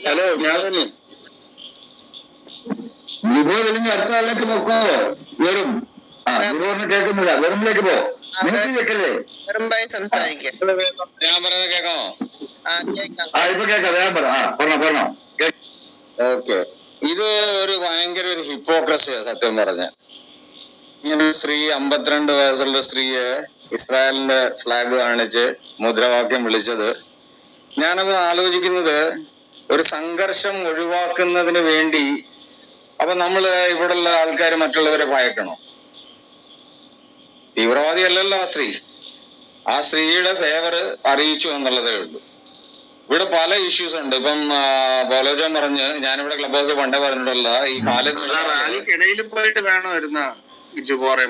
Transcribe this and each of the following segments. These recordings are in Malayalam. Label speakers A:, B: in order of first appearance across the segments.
A: ഹലോ, ഞാൻ തന്നെ ജിബോർ അല്ലെങ്കിൽ അടുത്ത ആളിലേക്ക് നോക്കോ? വെറും ജിബോറിന് കേൾക്കുന്നില്ല. വെറുമിലേക്ക് പോ. വെക്കല്ലേ?
B: ഞാൻ പറയുന്നത് കേൾക്കാമോ?
A: ഇപ്പൊ കേൾക്കാം. വേഗം പറ. പറഞ്ഞോ.
B: ഓക്കെ, ഇത് ഒരു ഭയങ്കര ഒരു ഹിപ്പോക്രസിയാ സത്യം പറഞ്ഞ. ഇങ്ങനെ സ്ത്രീ 52 വയസ്സുള്ള സ്ത്രീയെ ഇസ്രായേലിന്റെ ഫ്ലാഗ് കാണിച്ച് മുദ്രാവാക്യം വിളിച്ചത്, ഞാനത് ആലോചിക്കുന്നത് ഒരു സംഘർഷം ഒഴിവാക്കുന്നതിന് വേണ്ടി. അപ്പൊ നമ്മള് ഇവിടെയുള്ള ആൾക്കാർ മറ്റുള്ളവരെ ഭയക്കണോ? തീവ്രവാദി അല്ലല്ലോ ആ സ്ത്രീയുടെ ഫേവർ അറിയിച്ചു എന്നുള്ളതേ ഉള്ളൂ. ഇവിടെ പല ഇഷ്യൂസ് ഉണ്ട്. ഇപ്പം ബോലോജൻ പറഞ്ഞ്, ഞാനിവിടെ ക്ലബ് ഹൗസ് പണ്ടേ പറഞ്ഞിട്ടുള്ള ഈ
C: റാലിക്കിടയിൽ പോയിട്ട് വേണമായിരുന്ന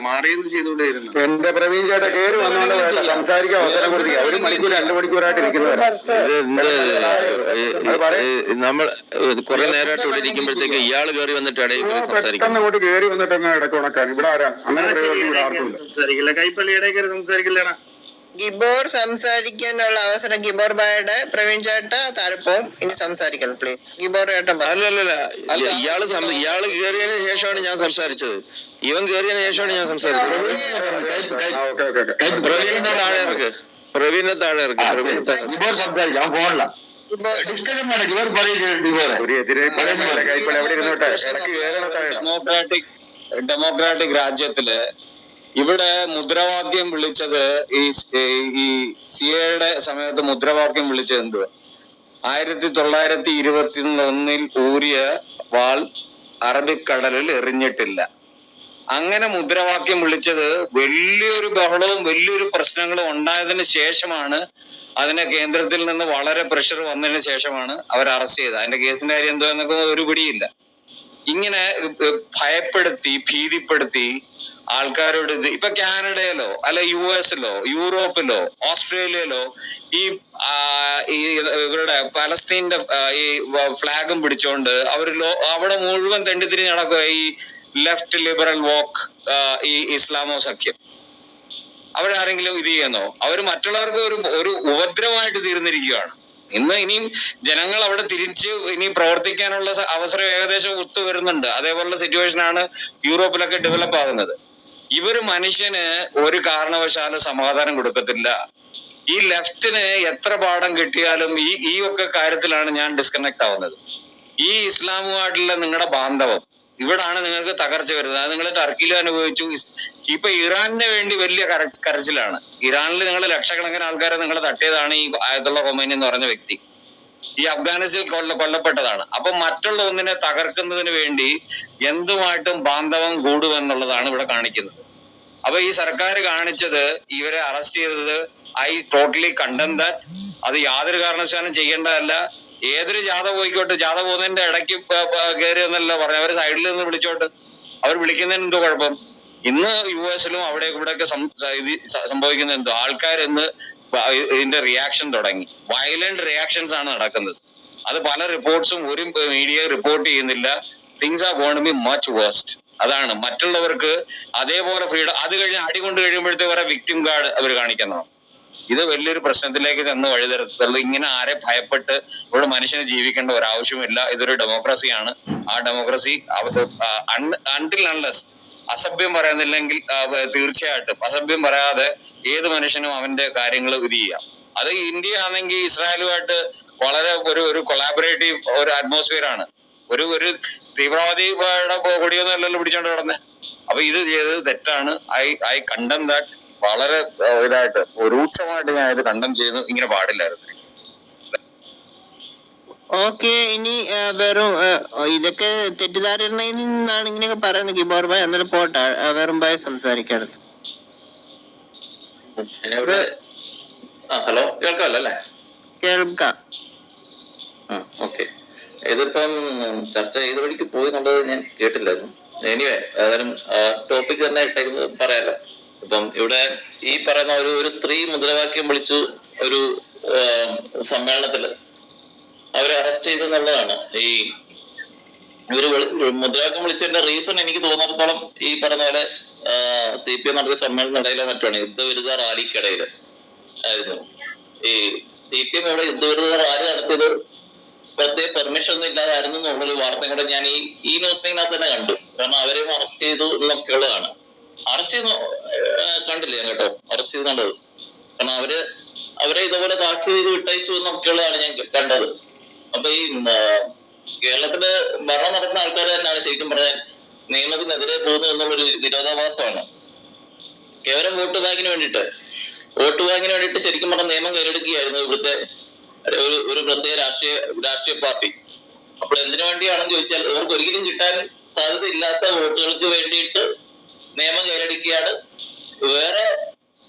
C: മാറിയെന്ന് ചെയ്തുകൊണ്ടേയിരുന്നു.
A: എന്റെ പ്രവീൺ ചേട്ടാ കയറി വന്നോണ്ട് സംസാരിക്കാൻ അവസരം കൊടുക്കുക. 1 മണിക്കൂർ 2 മണിക്കൂറായിട്ട് ഇരിക്കുന്നത്
D: നമ്മൾ കുറെ നേരമായിട്ട് ഇവിടെ ഇരിക്കുമ്പോഴത്തേക്ക് ഇയാള് കയറി വന്നിട്ട് ഇടയിൽ
A: പെട്ടെന്ന് അങ്ങോട്ട് കയറി വന്നിട്ട് ഇടയ്ക്ക് ഉണക്കാൻ ഇവിടെ ആരാ അങ്ങനെ
C: സംസാരിക്കില്ല. കൈപ്പള്ളി ഇടയിൽ കയറി സംസാരിക്കില്ലടാ.
E: ഗിബോർ സംസാരിക്കാനുള്ള അവസരം ഗിബോർ ബായുടെ പ്രവീൺ ചേട്ട താഴെപ്പോവും. ഇനി സംസാരിക്കണം പ്ലീസ്. ഗിബോർ ചേട്ടൻ
D: അല്ലല്ല, ഇയാള് കയറിയതിനു ശേഷമാണ് ഞാൻ സംസാരിച്ചത്. ഇവൻ കയറിയതിനു ശേഷമാണ് ഞാൻ സംസാരിച്ചത്. പ്രവീണിനെ താഴെ ഇറക്ക്.
B: ഡെമോക്രാറ്റിക് രാജ്യത്തില് ഇവിടെ മുദ്രാവാക്യം വിളിച്ചത് ഈ സിയയുടെ സമയത്ത് മുദ്രാവാക്യം വിളിച്ചത് എന്തുവാ? 1921 ഊരിയ വാൾ അറബിക്കടലിൽ എറിഞ്ഞിട്ടില്ല. അങ്ങനെ മുദ്രാവാക്യം വിളിച്ചത് വലിയൊരു ബഹളവും വലിയൊരു പ്രശ്നങ്ങളും ഉണ്ടായതിന് ശേഷമാണ്. അതിനെ കേന്ദ്രത്തിൽ നിന്ന് വളരെ പ്രഷർ വന്നതിന് ശേഷമാണ് അവർ അറസ്റ്റ് ചെയ്തത്. അതിന്റെ കേസിന്റെ കാര്യം എന്തോ എന്നൊക്കെ ഒരു പിടിയില്ല. ഇങ്ങനെ ഭയപ്പെടുത്തി ഭീതിപ്പെടുത്തി ആൾക്കാരോട് ഇപ്പൊ കാനഡയിലോ അല്ല US-ലോ യൂറോപ്പിലോ ഓസ്ട്രേലിയയിലോ ഇവരുടെ പലസ്തീന്റെ ഈ ഫ്ലാഗും പിടിച്ചോണ്ട് അവിടെ മുഴുവൻ തെണ്ടിത്തിരിഞ്ഞ് നടക്കുക ഈ ലെഫ്റ്റ് ലിബറൽ വോക്ക് ഈ ഇസ്ലാമോ സഖ്യം. അവരാരെങ്കിലും ഇത് ചെയ്യുന്നോ? അവർ മറ്റുള്ളവർക്ക് ഒരു ഉപദ്രവമായിട്ട് തീർന്നിരിക്കുകയാണ്. ഇനിയും ജനങ്ങൾ അവിടെ തിരിച്ച് ഇനി പ്രവർത്തിക്കാനുള്ള അവസരം ഏകദേശം ഒത്തുവരുന്നുണ്ട്. അതേപോലുള്ള സിറ്റുവേഷനാണ് യൂറോപ്പിലൊക്കെ ഡെവലപ്പ് ആകുന്നത്. ഇവര് മനുഷ്യന് ഒരു കാരണവശാലും സമാധാനം കൊടുക്കത്തില്ല. ഈ ലെഫ്റ്റിന് എത്ര പാഠം കിട്ടിയാലും ഈ ഒക്കെ കാര്യത്തിലാണ് ഞാൻ ഡിസ്കണക്ട് ആവുന്നത്. ഈ ഇസ്ലാമുമായിട്ടുള്ള നിങ്ങളുടെ ബാന്ധവം ഇവിടാണ് നിങ്ങൾക്ക് തകർച്ച വരുന്നത്. അത് നിങ്ങൾ ടർക്കിയിലും അനുഭവിച്ചു. ഇപ്പൊ ഇറാനിന് വേണ്ടി വലിയ കരച്ചിലാണ്. ഇറാനിൽ നിങ്ങൾ ലക്ഷക്കണക്കിന് ആൾക്കാരെ നിങ്ങൾ തട്ടിയതാണ് ഈ ആയത്തുള്ള ഖൊമൈനി എന്ന് പറഞ്ഞ വ്യക്തി. ഈ അഫ്ഗാനിസ്ഥാനിൽ കൊല്ലപ്പെട്ടതാണ്. അപ്പൊ മറ്റുള്ള ഒന്നിനെ തകർക്കുന്നതിന് വേണ്ടി എന്തുമായിട്ടും ബാന്ധവം കൂടുമെന്നുള്ളതാണ് ഇവിടെ കാണിക്കുന്നത്. അപ്പൊ ഈ സർക്കാർ കാണിച്ചത്, ഇവരെ അറസ്റ്റ് ചെയ്തത്, ഐ ടോട്ടലി കണ്ടം ദാറ്റ്. അത് യാതൊരു കാരണവശാലും ചെയ്യേണ്ടതല്ല. ഏതൊരു ജാഥ പോയിക്കോട്ടെ, ജാഥ പോകുന്നതിന്റെ ഇടയ്ക്ക് കയറി എന്നല്ല പറഞ്ഞു. അവര് സൈഡിൽ നിന്ന് വിളിച്ചോട്ട്. അവർ വിളിക്കുന്നതിന് എന്തോ കുഴപ്പം? ഇന്ന് US-ലും അവിടെ ഇവിടെയൊക്കെ സംഭവിക്കുന്ന എന്തോ, ആൾക്കാർ ഇന്ന് ഇതിന്റെ റിയാക്ഷൻ തുടങ്ങി. വയലന്റ് റിയാക്ഷൻസ് ആണ് നടക്കുന്നത്. അത് പല റിപ്പോർട്ട്സും ഒരു മീഡിയ റിപ്പോർട്ട് ചെയ്യുന്നില്ല. Things are going to be much worst. അതാണ് മറ്റുള്ളവർക്ക് അതേപോലെ ഫ്രീഡം. അത് കഴിഞ്ഞ് അടികൊണ്ട് കഴിയുമ്പോഴത്തെ വരെ വിക്ടിം കാർഡ് അവർ കാണിക്കുന്നതാണ്. ഇത് വലിയൊരു പ്രശ്നത്തിലേക്ക് ചെന്ന് വഴിതെരത്തുള്ളൂ. ഇങ്ങനെ ആരെ ഭയപ്പെട്ട് ഇവിടെ മനുഷ്യന് ജീവിക്കേണ്ട ഒരാവശ്യമില്ല. ഇതൊരു ഡെമോക്രസിയാണ്. ആ ഡെമോക്രസി അൺടിൽ അൺലെസ് അസഭ്യം പറയുന്നില്ലെങ്കിൽ തീർച്ചയായിട്ടും അസഭ്യം പറയാതെ ഏത് മനുഷ്യനും അവന്റെ കാര്യങ്ങൾ ഇത് ചെയ്യാം. അത് ഇന്ത്യ ആണെങ്കിൽ ഇസ്രായേലുമായിട്ട് വളരെ ഒരു കൊളാബറേറ്റീവ് ഒരു അറ്റ്മോസ്ഫിയർ ആണ്. ഒരു തീവ്രവാദിയുടെ കൊടിയൊന്നും അല്ലല്ലോ പിടിച്ചോണ്ട് കിടന്നെ. അപ്പൊ ഇത് ചെയ്തത് തെറ്റാണ്. ഐ കണ്ടം ദാറ്റ്. വളരെ ഇതായിട്ട് രൂക്ഷമായിട്ട് ഞാൻ ഇത് കണ്ടം ചെയ്യുന്നു. ഇങ്ങനെ പാടില്ലായിരുന്നു.
E: ഓക്കെ, ഇനി വെറും ഇതൊക്കെ തെറ്റിദ്ധാരണയിൽ നിന്നാണ് ഇങ്ങനെയൊക്കെ പറയുന്നത് ഗിബോർ ഭായ്. അന്നേരം പോട്ടെ, വെറും ഭായ് സംസാരിക്കടുത്ത്.
D: ഹലോ, കേൾക്കാമല്ലോ അല്ലേ?
E: കേൾക്കാം.
D: ഓക്കെ, ഇതിപ്പം ചർച്ച ഏത് വഴിക്ക് പോയി എന്നുള്ളത് ഞാൻ കേട്ടില്ലായിരുന്നു. എനിവേ, ഏതായാലും ടോപ്പിക് തന്നെ ഇട്ടേക്കുന്നത് പറയാലോ. ഇപ്പം ഇവിടെ ഈ പറയുന്ന ഒരു സ്ത്രീ മുദ്രാവാക്യം വിളിച്ചു ഒരു സമ്മേളനത്തില് അവരെ അറസ്റ്റ് ചെയ്തു എന്നുള്ളതാണ്. ഈ ഇവര് മുദ്രാവാക്യം വിളിച്ചതിന്റെ റീസൺ എനിക്ക് തോന്നിടത്തോളം ഈ പറഞ്ഞ പോലെ CPM നടത്തിയ സമ്മേളനത്തിനിടയിലോ മറ്റാണ്, യുദ്ധവിരുദ്ധ റാലിക്കിടയില് ആയിരുന്നു. ഈ CPM ഇവിടെ യുദ്ധവിരുദ്ധ റാലി നടത്തിയത് പ്രത്യേക പെർമിഷൻ ഒന്നും ഇല്ലാതായിരുന്നു എന്നുള്ളൊരു വാർത്തയും കൂടെ ഞാൻ ഈ ന്യൂസിനകത്ത് തന്നെ കണ്ടു. കാരണം അവരെയും അറസ്റ്റ് ചെയ്തു എന്നൊക്കെയുള്ളതാണ്. അറസ്റ്റ് ചെയ്ത് കണ്ടില്ല ഞാൻ കേട്ടോ, അറസ്റ്റ് ചെയ്ത് കണ്ടത്. കാരണം അവരെ ഇതുപോലെ താക്കീത് ചെയ്ത് വിട്ടയച്ചു എന്നൊക്കെയുള്ളതാണ് ഞാൻ കണ്ടത്. അപ്പൊ ഈ കേരളത്തില് ഭരണം നടത്തുന്ന ആൾക്കാർ തന്നെയാണ് ശരിക്കും പറഞ്ഞാൽ നിയമത്തിനെതിരെ പോകുന്നത് എന്നുള്ളൊരു വിരോധാഭാസമാണ്. കേവലം വോട്ട് ബാങ്കിന് വേണ്ടിയിട്ട് ശരിക്കും പറഞ്ഞ നിയമം കയ്യിലെടുക്കുകയായിരുന്നു ഇവിടുത്തെ ഒരു പ്രത്യേക രാഷ്ട്രീയ പാർട്ടി. അപ്പോൾ എന്തിനു വേണ്ടിയാണെന്ന് ചോദിച്ചാൽ ഇവർക്ക് ഒരിക്കലും കിട്ടാൻ സാധ്യത ഇല്ലാത്ത വോട്ടുകൾക്ക് വേണ്ടിയിട്ട് നിയമം കയ്യിലെടുക്കുകയാണ്. വേറെ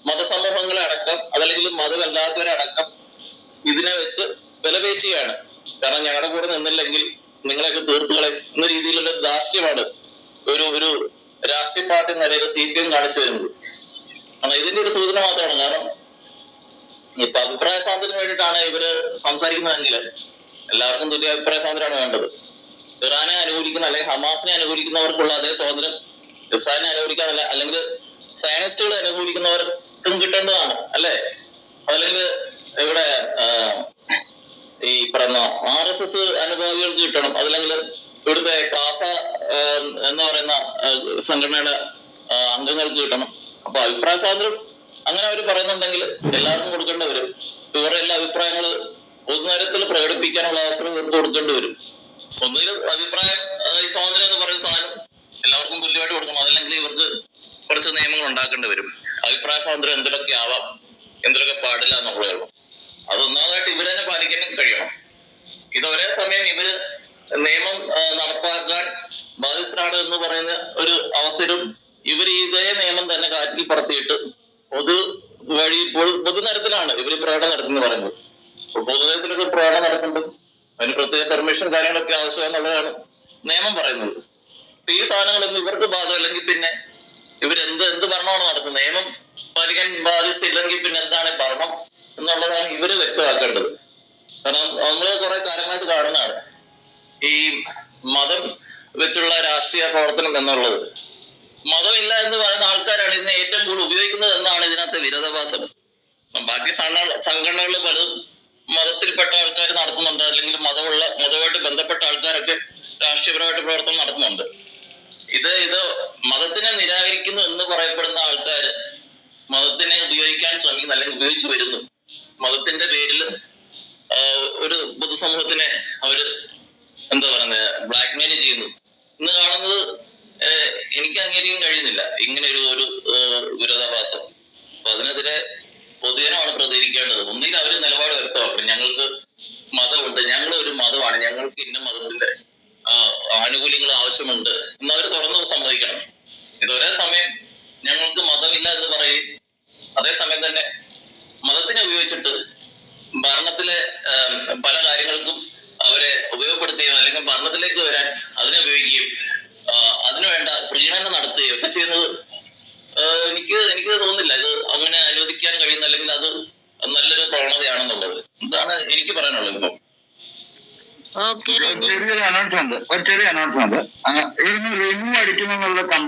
D: മതസമൂഹങ്ങളെ അടക്കം അതല്ലെങ്കിൽ മതമല്ലാത്തവരെ അടക്കം ഇതിനെ വെച്ച് വിലപേശുകയാണ്. കാരണം ഞങ്ങളുടെ കൂടെ നിന്നില്ലെങ്കിൽ നിങ്ങളെയൊക്കെ തീർത്തുകളെ എന്ന രീതിയിലുള്ള ധാർഷ്ട്യമാണ് ഒരു രാഷ്ട്രീയ പാർട്ടി നിലയിൽ CPM കാണിച്ചു വരുന്നത്. കാരണം ഇതിന്റെ ഒരു സൂചന മാത്രമാണ്. കാരണം ഇപ്പൊ അഭിപ്രായ സ്വാതന്ത്ര്യത്തിന് വേണ്ടിയിട്ടാണ് ഇവര് സംസാരിക്കുന്നതെങ്കിൽ എല്ലാവർക്കും തുല്യ അഭിപ്രായ സ്വാതന്ത്ര്യമാണ് വേണ്ടത്. ഇറാനെ അനുകൂലിക്കുന്ന അല്ലെങ്കിൽ ഹമാസിനെ അനുകൂലിക്കുന്നവർക്കുള്ള അതേ സ്വാതന്ത്ര്യം ഇസ്രായേലിനെ അനുകൂലിക്കാൻ അല്ലെങ്കിൽ സയനിസ്റ്റുകളെ അനുകൂലിക്കുന്നവർക്കും കിട്ടേണ്ടതാണ് അല്ലെ? അതല്ലെങ്കിൽ ഇവിടെ ഈ പറയുന്ന RSS അനുഭാവികൾക്ക് കിട്ടണം. അതല്ലെങ്കിൽ ഇവിടുത്തെ കാസ എന്ന് പറയുന്ന സംഘടനയുടെ അംഗങ്ങൾക്ക് കിട്ടണം. അപ്പൊ അഭിപ്രായ സ്വാതന്ത്ര്യം അങ്ങനെ അവർ പറയുന്നുണ്ടെങ്കിൽ എല്ലാവർക്കും കൊടുക്കേണ്ടി വരും. ഇവരുടെ എല്ലാ അഭിപ്രായങ്ങൾ പൊതുനേരത്തിൽ പ്രകടിപ്പിക്കാനുള്ള അവസരം ഇവർക്ക് കൊടുക്കേണ്ടി വരും. ഒന്നുകിൽ അഭിപ്രായം ഈ സ്വാതന്ത്ര്യം എന്ന് പറയുന്ന സാധനം എല്ലാവർക്കും തുല്യമായിട്ട് കൊടുക്കണം, അതല്ലെങ്കിൽ ഇവർക്ക് കുറച്ച് നിയമങ്ങൾ ഉണ്ടാക്കേണ്ടി വരും. അഭിപ്രായ സ്വാതന്ത്ര്യം എന്തിലൊക്കെ ആവാം, എന്തിലൊക്കെ പാടില്ല എന്നുള്ളതാണ്. അതൊന്നാമതായിട്ട് ഇവര് തന്നെ പാലിക്കാൻ കഴിയണം. ഇത് ഒരേ സമയം ഇവര് നിയമം നടപ്പാക്കാൻ ബാധ്യസ്ഥരാണ് എന്ന് പറയുന്ന ഒരു അവസരം ഇവർ ഇതേ നിയമം തന്നെ കാറ്റിൽ പറത്തിയിട്ട് പൊതുനിരത്തിലാണ് ഇവര് പ്രകടനം നടത്തുന്നത് പറയുന്നത്. പൊതുനിരത്തിലൊക്കെ പ്രകടനം നടത്തുമ്പോൾ അതിന് പ്രത്യേക പെർമിഷൻ കാര്യങ്ങളൊക്കെ ആവശ്യമെന്നുള്ളതാണ് നിയമം പറയുന്നത്. ഈ സാധനങ്ങളൊന്നും ഇവർക്ക് ബാധകമല്ലെങ്കിൽ പിന്നെ ഇവരെന്ത് ഭരണമാണ് നടത്തുന്നത്? നിയമം പാലിക്കാൻ ബാധിച്ചില്ലെങ്കിൽ പിന്നെ എന്താണ് ഭരണം എന്നുള്ളതാണ് ഇവര് വ്യക്തമാക്കേണ്ടത്. കാരണം നമ്മള് കുറെ കാലങ്ങളായിട്ട് കാണുന്നതാണ് ഈ മതം വെച്ചുള്ള രാഷ്ട്രീയ പ്രവർത്തനം എന്നുള്ളത്. മതമില്ല എന്ന് പറയുന്ന ആൾക്കാരാണ് ഇതിനെ ഏറ്റവും കൂടുതൽ ഉപയോഗിക്കുന്നത് എന്നാണ് ഇതിനകത്തെ വിരോധാഭാസം. ബാക്കി സംഘടനകളിൽ പലതും മതത്തിൽപ്പെട്ട ആൾക്കാർ നടത്തുന്നുണ്ട്, അല്ലെങ്കിൽ മതവുമായിട്ട് ബന്ധപ്പെട്ട ആൾക്കാരൊക്കെ രാഷ്ട്രീയപരമായിട്ട് പ്രവർത്തനം നടത്തുന്നുണ്ട്. ഇത് മതത്തിനെ നിരാകരിക്കുന്നു എന്ന് പറയപ്പെടുന്ന ആൾക്കാർ മതത്തിനെ ഉപയോഗിക്കാൻ ശ്രമിക്കുന്നു, അല്ലെങ്കിൽ ഉപയോഗിച്ചു വരുന്നു. മതത്തിന്റെ പേരിൽ ഒരു പൊതുസമൂഹത്തിനെ അവര് എന്താ പറയുന്നത് ബ്ലാക്ക്മെയിൽ ചെയ്യുന്നു എന്ന് കാണുന്നത് എനിക്ക് അംഗീകരിക്കാൻ കഴിയുന്നില്ല. ഇങ്ങനെ ഒരു വിരോധാഭാസം. അപ്പൊ അതിനെതിരെ പൊതുജനമാണ് പ്രതികരിക്കേണ്ടത്. ഒന്നിൽ അവര് നിലപാട് വ്യക്തമാക്കണം. ഞങ്ങൾക്ക് മതമുണ്ട്, ഞങ്ങൾ ഒരു മതമാണ്, ഞങ്ങൾക്ക് ഇന്ന മതത്തിന്റെ ആനുകൂല്യങ്ങൾ ആവശ്യമുണ്ട് എന്നവര് തുറന്നു സമ്മതിക്കണം. ഇതൊരേ സമയം ഞങ്ങൾക്ക് മതമില്ല എന്ന് പറയും, അതേസമയം തന്നെ മതത്തിനെ ഉപയോഗിച്ചിട്ട് ഭരണത്തിലെ പല കാര്യങ്ങൾക്കും അവരെ ഉപയോഗപ്പെടുത്തുകയും അല്ലെങ്കിൽ ഭരണത്തിലേക്ക് വരാൻ അതിനെ ഉപയോഗിക്കുകയും അതിനുവേണ്ട പ്രീണനം നടത്തുകയും ഒക്കെ ചെയ്യുന്നത് എനിക്ക് തോന്നുന്നില്ല ഇത് അങ്ങനെ അനുവദിക്കാൻ കഴിയുന്ന, അല്ലെങ്കിൽ അത് നല്ലൊരു പ്രവണതയാണെന്നുള്ളത്. ഇതാണ് എനിക്ക് പറയാനുള്ളത്. ഇപ്പം
A: ചെറിയൊരു അനൗൺസ്മെന്റ് ഇവിടുന്ന് റിവ്യൂ അടിക്കുമെന്നുള്ള